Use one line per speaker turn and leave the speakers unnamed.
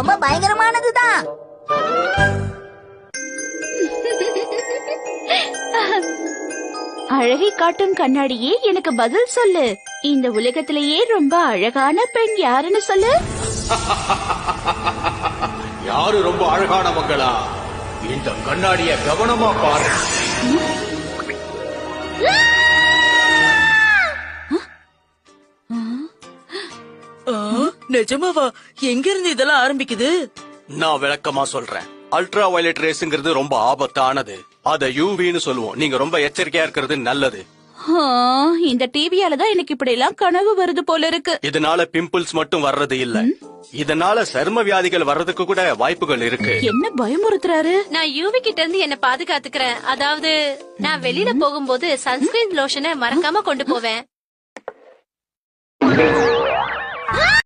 ரொம்ப பயங்கரமானதுதான்.
அழகை காட்டும் கண்ணாடியே எனக்கு பதில் சொல்லு. இந்த உலகத்திலேயே ரொம்ப அழகான பெண் யாருன்னு சொல்லு.
யாரு ரொம்ப அழகானவங்களா? இந்த கண்ணாடிய கவனமா பாரு.
நிஜமாவா? எங்க இருந்து இதெல்லாம் ஆரம்பிக்குது?
நான் விளக்கமா சொல்றேன். அல்ட்ரா வயலட் ரேஸ்ங்கிறது ரொம்ப ஆபத்தானது. அத யூவின்னு சொல்லுவோம். நீங்க ரொம்ப எச்சரிக்கையா இருக்கிறது நல்லது.
இந்த டிவியாலதான் எனக்கு இப்படி எல்லாம் கனவு வருது போல இருக்கு.
இதனால பிம்பிள்ஸ் மட்டும் வர்றது இல்ல, இதனால சர்ம வியாதிகள் வர்றதுக்கு கூட வாய்ப்புகள் இருக்கு.
என்ன பயமுறுத்துறாரு?
நான் யூவி கிட்ட இருந்து என்ன பாதுகாத்துக்கிறேன். அதாவது நான் வெளியில போகும்போது சன்ஸ்கிரீன் லோஷனை மறக்காம கொண்டு போவேன்.